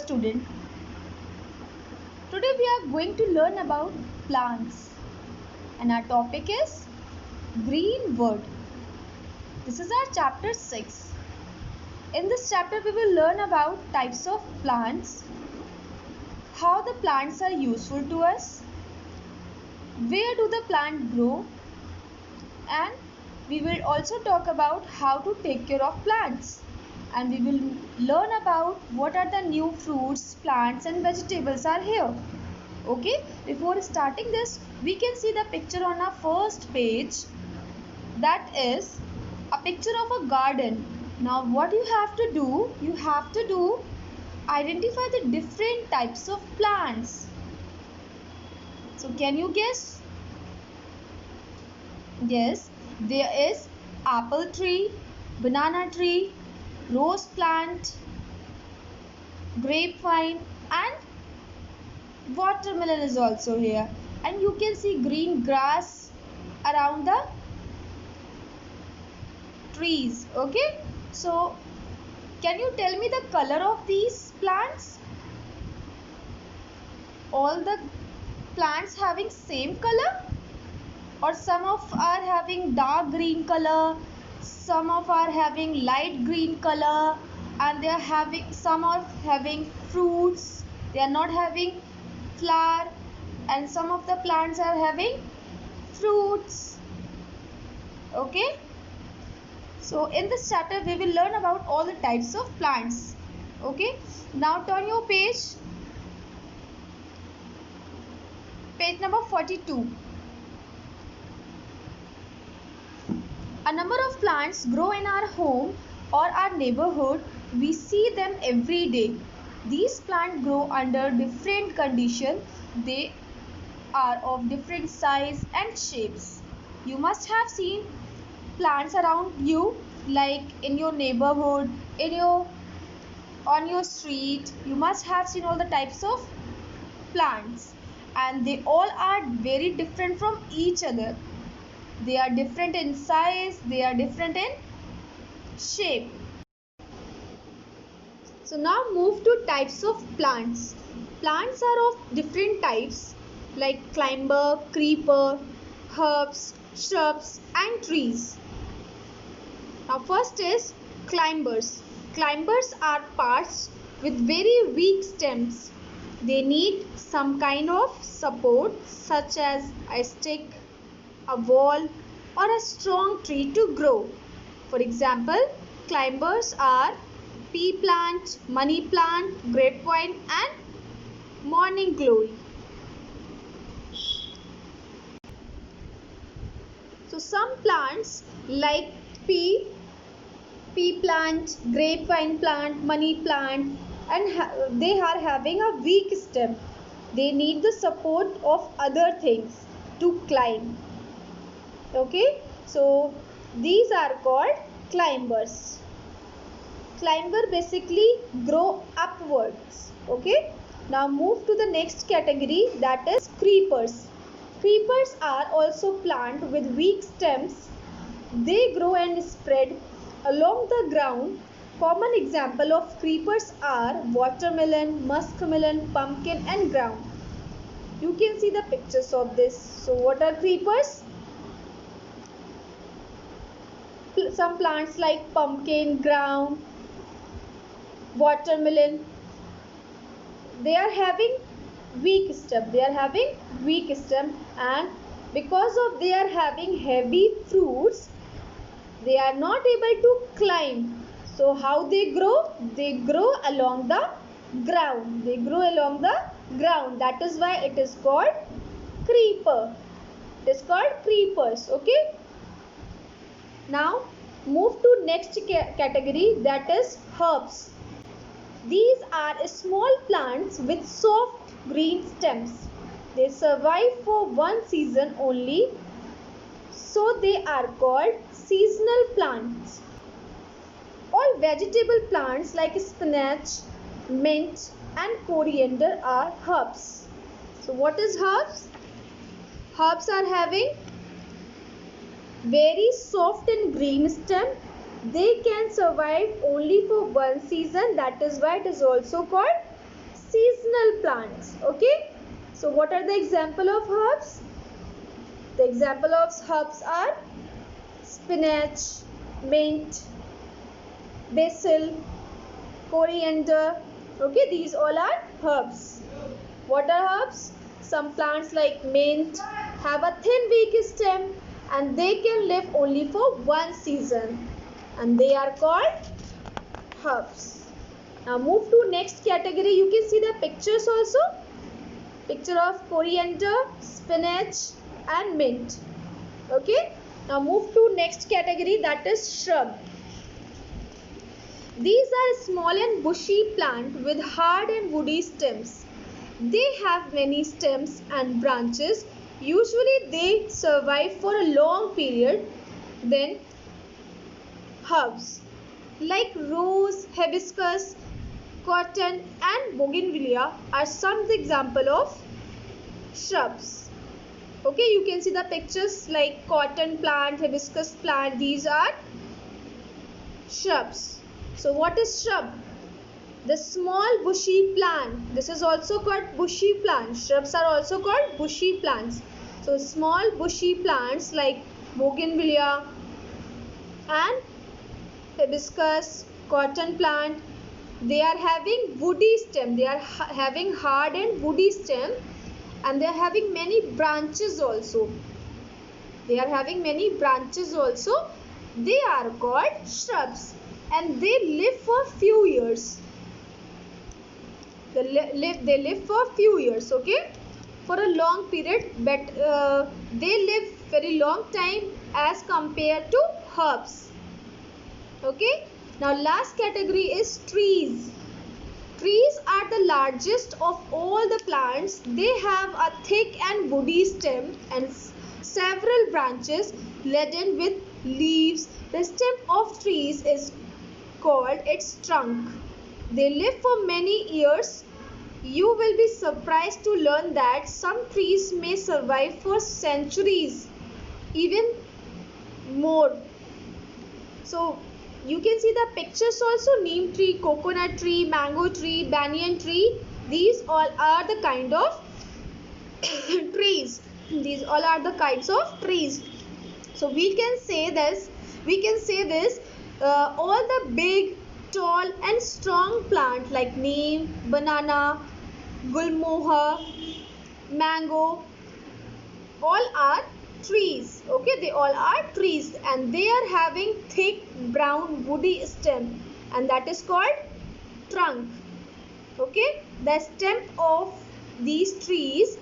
student. Today we are going to learn about plants and our topic is green wood. This is our chapter 6. In this chapter we will learn about types of plants, how the plants are useful to us, where do the plant grow, and we will also talk about how to take care of plants. And we will learn about what are the new fruits, plants and vegetables are here. Okay, before starting this, we can see the picture on our first page. That is a picture of a garden. Now what you have to do, identify the different types of plants. So can you guess? Yes, there is apple tree, banana tree, rose plant, grapevine and watermelon is also here, and you can see green grass around the trees. Okay, so can you tell me the color of these plants? All the plants having same color, or some of are having dark green color, some of are having light green color, and they are having, some are having fruits, they are not having flower, and some of the plants are having fruits. Okay, so in this chapter we will learn about all the types of plants. Okay, now turn your page number 42. A number of plants grow in our home or our neighborhood. We see them every day. These plants grow under different conditions. They are of different size and shapes. You must have seen plants around you, like in your neighborhood, on your street. You must have seen all the types of plants, and they all are very different from each other. They are different in size, they are different in shape. So now move to types of plants. Plants are of different types like climber, creeper, herbs, shrubs and trees. Now first is climbers. Climbers are parts with very weak stems. They need some kind of support such as a stick, a wall or a strong tree to grow. For example, climbers are pea plant, money plant, grapevine and morning glory. So some plants like pea plant, grapevine plant, money plant, and they are having a weak stem. They need the support of other things to climb. Okay, so these are called climbers. Climber basically grow upwards. Okay, now move to the next category, that is creepers. Creepers are also plants with weak stems. They grow and spread along the ground. Common example of creepers are watermelon, muskmelon, pumpkin and ground. You can see the pictures of this. So what are creepers? Some plants like pumpkin, ground, watermelon, they are having weak stem, and because of they are having heavy fruits, they are not able to climb. So how they grow? They grow along the ground. That is why it is called creeper. It is called creepers. Okay, now move to next category, that is herbs. These are small plants with soft green stems. They survive for one season only, so they are called seasonal plants. All vegetable plants like spinach, mint and coriander are herbs. So what is herbs? Herbs are having very soft and green stem. They can survive only for one season. That is why it is also called seasonal plants. Okay, so what are the example of herbs? The example of herbs are spinach, mint, basil, coriander. Okay, these all are herbs. What are herbs? Some plants like mint have a thin weak stem and they can live only for one season, and they are called herbs. Now move to next category. You can see the pictures also. Picture of coriander, spinach and mint. Okay. Now move to next category, that is shrub. These are small and bushy plant with hard and woody stems. They have many stems and branches. Usually they survive for a long period. Then herbs like rose, hibiscus, cotton and bougainvillea are some example of shrubs. Okay, you can see the pictures like cotton plant, hibiscus plant. These are shrubs. So what is shrub? The small bushy plant. This is also called bushy plant. Shrubs are also called bushy plants. So small bushy plants like bougainvillea and hibiscus, cotton plant, they are having woody stem. They are having hard and woody stem, and they are having many branches also. They are having many branches also. They are called shrubs, and they live for few years. They live for few years. Okay, for a long period, but they live very long time as compared to herbs. Okay, now last category is trees. Trees are the largest of all the plants. They have a thick and woody stem and several branches laden with leaves. The stem of trees is called its trunk. They live for many years. You will be surprised to learn that some trees may survive for centuries, even more. So you can see the pictures also. Neem tree, coconut tree, mango tree, banyan tree. These all are the kind of trees. These all are the kinds of trees. So we can say this. All the big, tall and strong plant like neem, banana, gulmohar, mango, all are trees. Okay, they all are trees, and they are having thick brown woody stem, and that is called trunk. Okay, the stem of these trees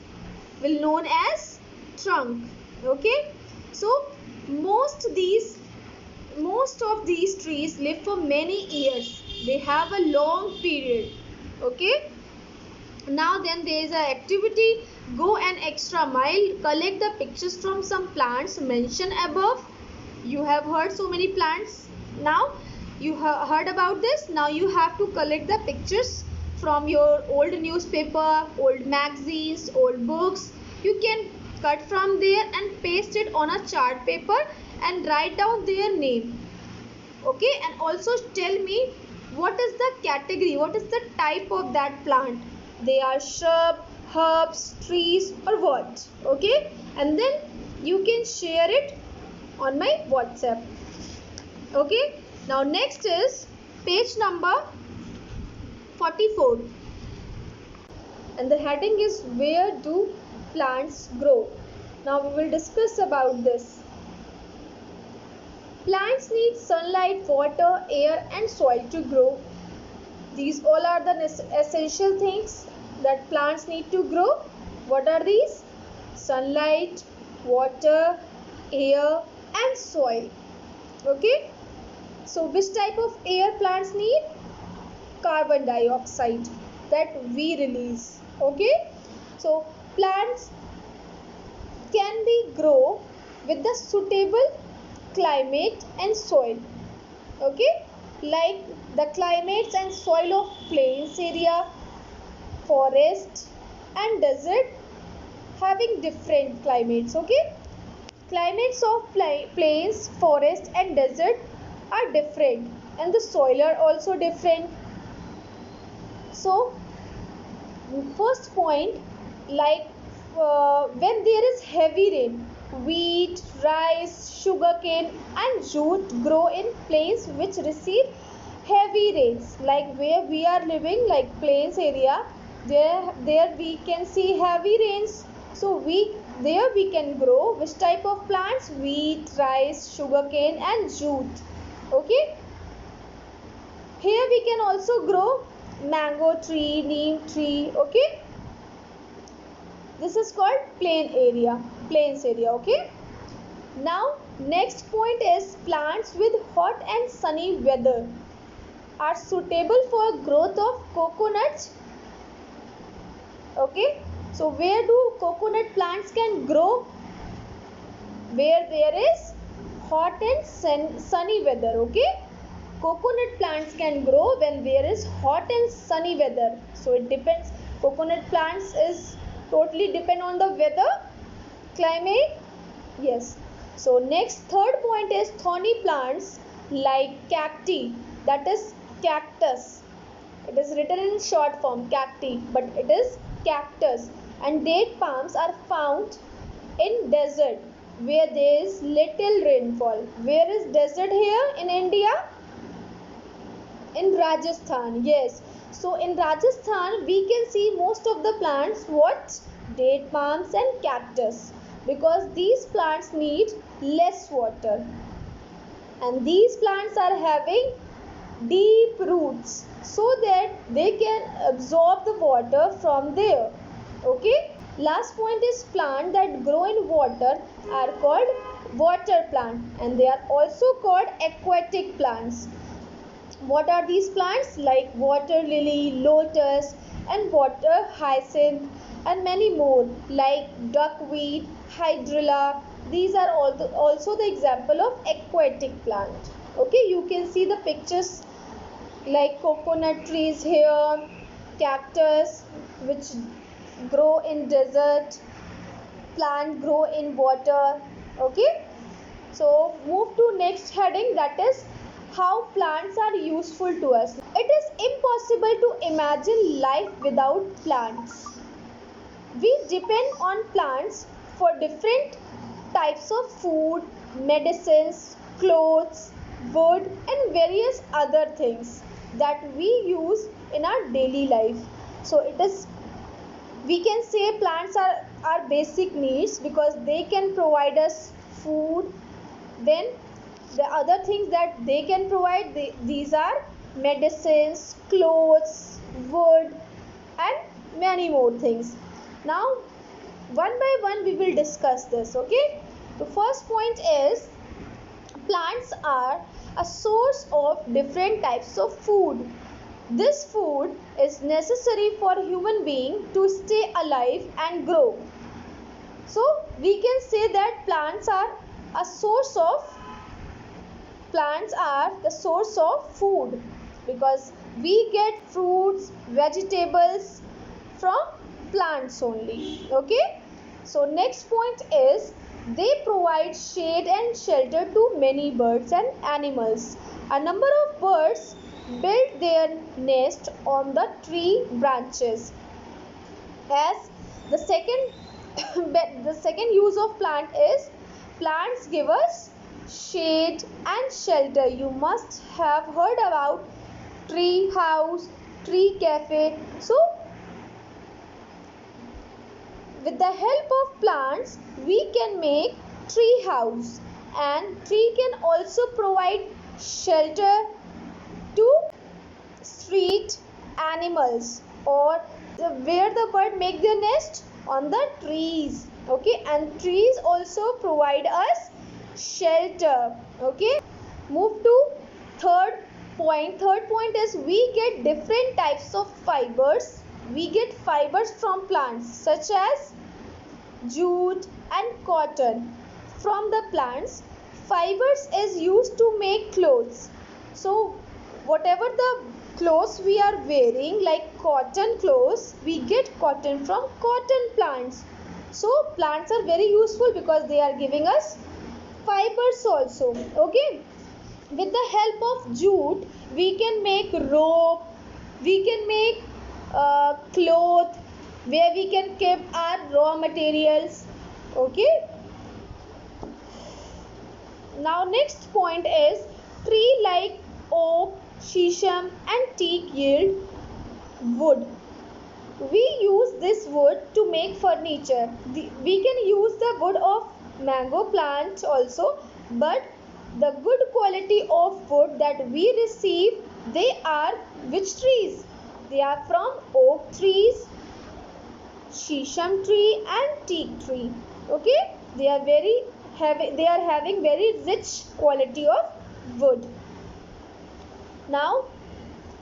will known as trunk. Okay, so most of these trees live for many years. They have a long period. Okay, now then there is an activity. Go an extra mile. Collect the pictures from some plants mentioned above. You have heard so many plants. Now you have heard about this. Now you have to collect the pictures from your old newspaper, old magazines, old books. You can cut from there and paste it on a chart paper and write down their name. Okay, and also tell me what is the category, what is the type of that plant. They are shrub, herbs, trees or what. Okay, and then you can share it on my WhatsApp. Okay, now next is page number 44, and the heading is where do plants grow. Now we will discuss about this. Plants need sunlight, water, air and soil to grow. These all are the essential things that plants need to grow. What are these? Sunlight, water, air and soil. Okay. So which type of air plants need? Carbon dioxide that we release. Okay. So plants can be grow with the suitable climate and soil. Okay, like the climates and soil of plains area, forest and desert having different climates. Okay, climates of plains, forest and desert are different, and the soil are also different. So first point, like when there is heavy rain, wheat, rice, sugarcane and jute grow in plains which receive heavy rains. Like where we are living, like plains area, there we can see heavy rains, so we can grow which type of plants? Wheat, rice, sugarcane and jute. Okay, here we can also grow mango tree, neem tree. Okay, this is called plains area. Okay, now next point is plants with hot and sunny weather are suitable for growth of coconuts. Okay, so where do coconut plants can grow? Where there is hot and sunny weather. Okay, coconut plants can grow when there is hot and sunny weather. So it depends, coconut plants is totally depend on the weather, climate. Yes, so next third point is thorny plants like cacti, that is cactus. It is written in short form cacti, but it is cactus. And date palms are found in desert where there is little rainfall. Where is desert here in India? In Rajasthan. Yes, so in Rajasthan we can see most of the plants, what? Date palms and cactus, because these plants need less water and these plants are having deep roots so that they can absorb the water from there. Okay, last point is plant that grow in water are called water plant and they are also called aquatic plants. What are these plants? Like water lily, lotus and water hyacinth and many more, like duckweed, hydrilla. These are also the example of aquatic plant. Okay, you can see the pictures like coconut trees here, cactus which grow in desert, plant grow in water. Okay, so move to next heading, that is how plants are useful to us. It is impossible to imagine life without plants. We depend on plants for different types of food, medicines, clothes, wood and various other things that we use in our daily life. So it is, we can say plants are our basic needs because they can provide us food. Then the other things that they can provide, these are medicines, clothes, wood and many more things. Now one by one we will discuss this. Okay, the first point is plants are a source of different types of food. This food is necessary for human being to stay alive and grow. So we can say that plants are the source of food because we get fruits, vegetables from plants only. Okay, so next point is they provide shade and shelter to many birds and animals. A number of birds build their nest on the tree branches. As the second the second use of plant is plants give us shade and shelter. You must have heard about tree house, tree cafe. So with the help of plants we can make tree house, and tree can also provide shelter to street animals or where the bird make their nest on the trees. Okay, and trees also provide us shelter. Okay, move to third point is we get different types of fibers. We get fibers from plants such as jute and cotton. From the plants, fibers is used to make clothes. So whatever the clothes we are wearing, like cotton clothes, we get cotton from cotton plants. So plants are very useful because they are giving us fibers also. Okay, with the help of jute we can make rope, we can make cloth, where we can keep our raw materials. Okay. Now next point is tree like oak, shisham and teak yield wood. We use this wood to make furniture. We can use the wood of mango plant also, but the good quality of wood that we receive, they are which trees? They are from oak trees, shisham tree and teak tree. Okay, they are having very rich quality of wood. Now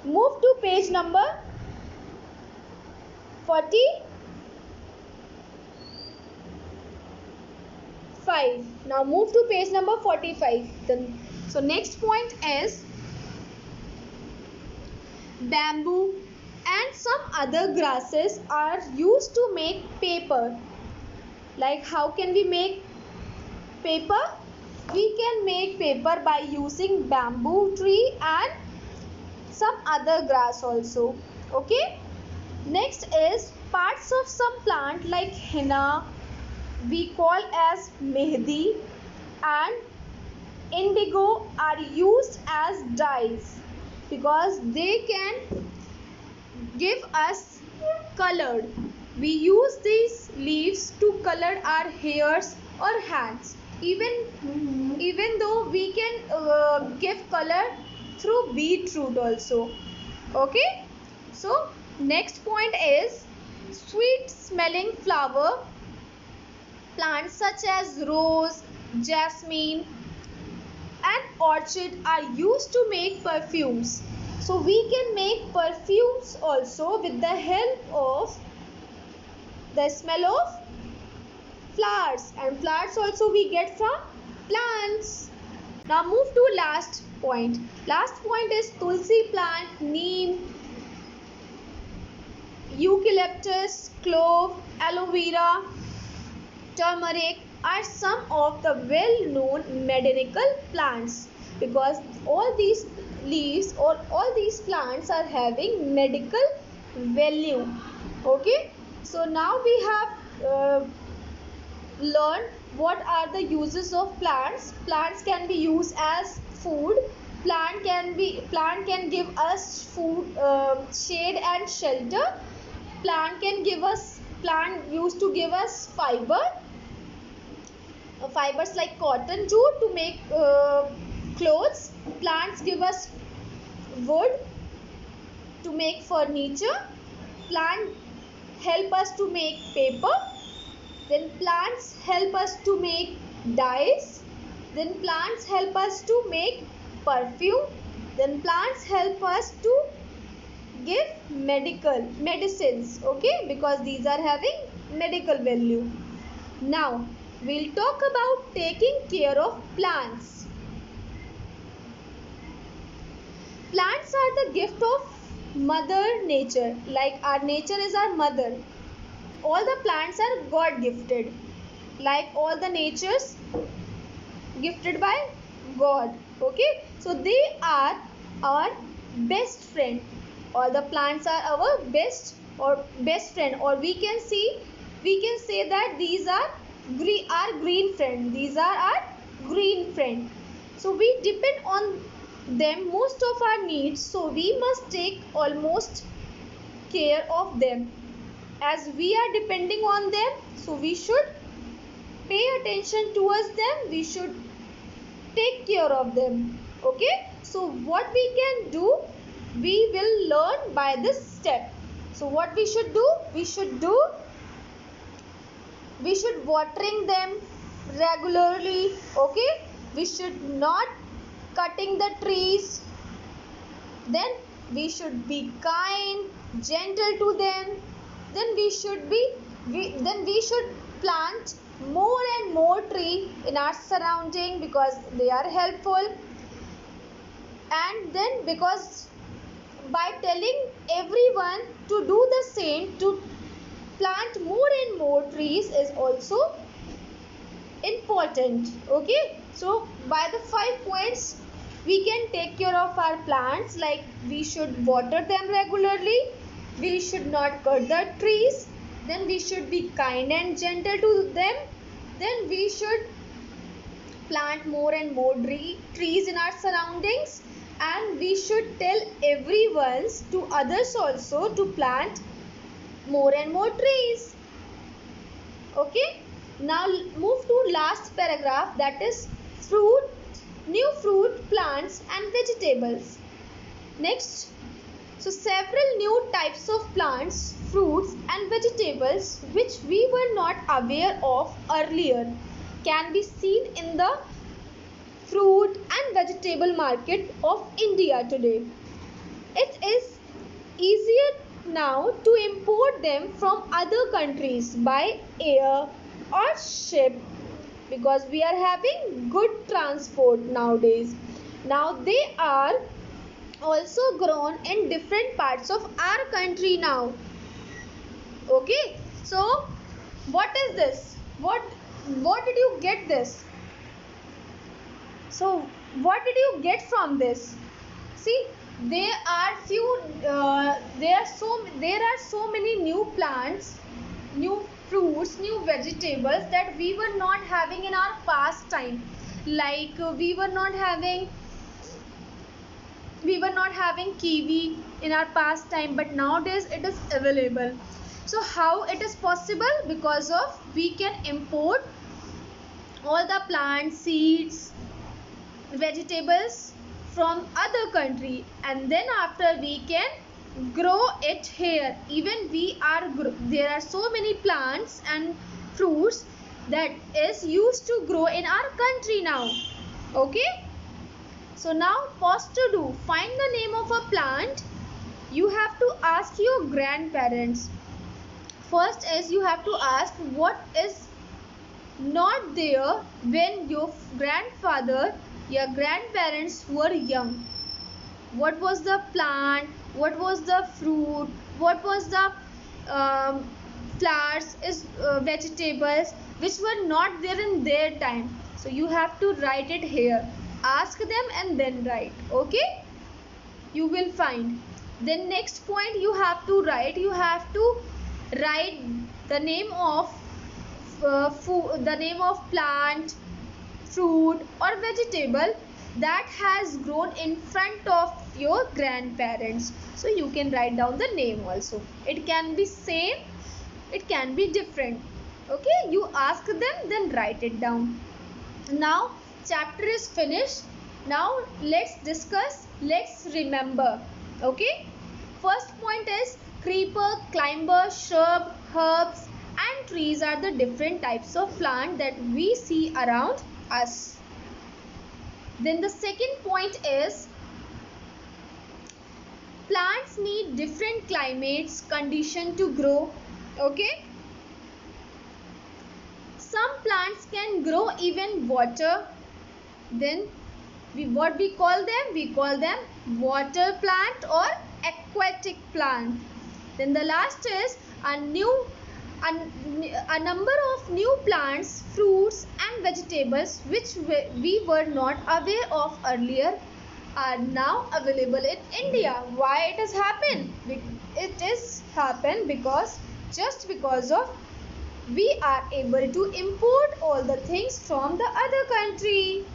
move to page number 45. Now move to page number 45. So next point is bamboo and some other grasses are used to make paper. Like how can we make paper? We can make paper by using bamboo tree and some other grass also. Okay. Next is parts of some plant like henna, we call as mehdi, and indigo are used as dyes because they can give us colored. We use these leaves to color our hairs or hands. Even though we can give color through beetroot also. Okay. So next point is sweet smelling flower plants such as rose, jasmine and orchid are used to make perfumes. So we can make perfumes also with the help of the smell of flowers, and flowers also we get from plants. Now move to last point. Last point is tulsi plant, neem, eucalyptus, clove, aloe vera, turmeric are some of the well-known medicinal plants because all these leaves or all these plants are having medical value. Okay. So now we have learned what are the uses of plants. Plants can be used as food. Plant can give us food, shade and shelter. Plant used to give us fibers like cotton jute to make clothes. Plants give us wood to make furniture. Plant help us to make paper. Then plants help us to make dyes. Then plants help us to make perfume. Then plants help us to give medicines. Okay, because these are having medical value. Now we'll talk about taking care of plants. Plants are the gift of mother nature. Like our nature is our mother. All the plants are God gifted. Like all the natures gifted by God. Okay. So they are our best friend. All the plants are our best friend, or we can say that these are our green friend. These are our green friend. So we depend on them most of our needs. So we must take almost care of them. As we are depending on them, so we should pay attention towards them. We should take care of them. Okay. So what we can do, we will learn by this step. So what we should do? We should watering them regularly. Okay. We should not cutting the trees. Then we should be kind, gentle to them. Then we should plant more and more tree in our surrounding because they are helpful. And then because by telling everyone to do the same, to plant more and more trees is also important. Okay. So by the 5 points we can take care of our plants, like we should water them regularly, we should not cut the trees, then we should be kind and gentle to them, then we should plant more and more trees in our surroundings, and we should tell everyone to others also to plant more and more trees. Okay, now move to last paragraph, that is new fruit plants and vegetables. Next, so several new types of plants, fruits and vegetables which we were not aware of earlier can be seen in the fruit and vegetable market of India today. It is easier now to import them from other countries by air or ship because we are having good transport nowadays. Now they are also grown in different parts of our country now. Okay, so what is this? What did you get this? So what did you get from this? See, there are so many new plants, new fruits, new vegetables that we were not having in our past time. Like we were not having kiwi in our past time, but nowadays it is available. So how it is possible? Because of we can import all the plants, seeds, vegetables from other country, and then after we can grow it here. Even there are so many plants and fruits that is used to grow in our country now. Okay, so now first to do, find the name of a plant. You have to ask your grandparents. First is you have to ask what is not there when your grandparents were young. What was the plant, what was the fruit, what was the flowers, vegetables which were not there in their time. So you have to write it here. Ask them and then write. Okay, you will find. Then next point you have to write the name of plant, fruit or vegetable that has grown in front of your grandparents. So you can write down the name also. It can be same, it can be different. Okay, you ask them, then write it down. Now chapter is finished. Now let's remember. Okay, first point is creeper, climber, shrub, herbs and trees are the different types of plant that we see around us. Then the second point is plants need different climates, condition to grow. Okay, some plants can grow even water. Then what we call them? We call them water plant or aquatic plant. Then the last is a number of new plants, fruits and vegetables which we were not aware of earlier are now available in India. Why it has happened? It is happened because of we are able to import all the things from the other country.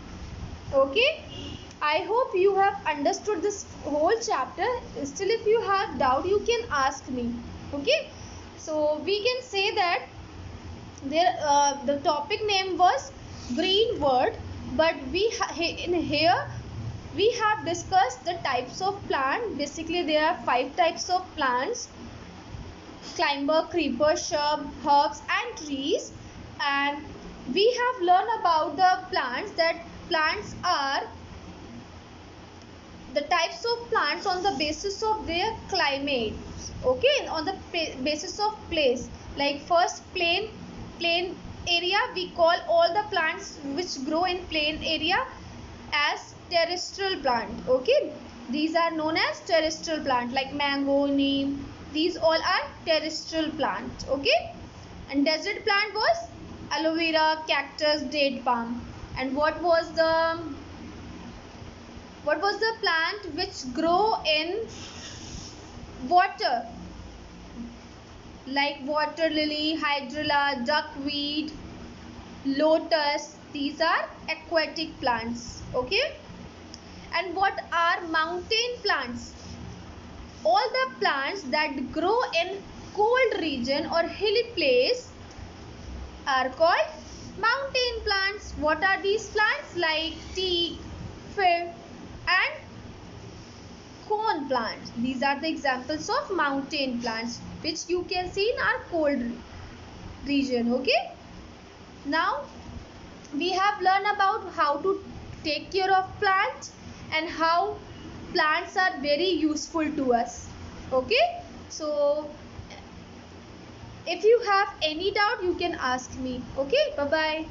Okay, I hope you have understood this whole chapter. Still if you have doubt you can ask me. Okay, so we can say that the topic name was green world, but in here we have discussed the types of plant. Basically there are 5 types of plants: climber, creeper, shrub, herbs and trees. And we have learned about the plants, that plants are the types of plants on the basis of their climate. Okay, on the basis of place. Like first plain area, we call all the plants which grow in plain area as terrestrial plant. Okay, these are known as terrestrial plant, like mango, neem. These all are terrestrial plants. Okay, and desert plant was aloe vera, cactus, date palm. And what was the plant which grow in water? like water lily, hydrilla, duckweed, lotus. These are aquatic plants. Okay. And what are mountain plants? All the plants that grow in cold region or hilly place are called mountain plants. What are these plants? Like teak, fir, and cone plants. These are the examples of mountain plants which you can see in our cold region. Okay. Now we have learned about how to take care of plants and how plants are very useful to us. Okay. So if you have any doubt, you can ask me. Okay. Bye bye.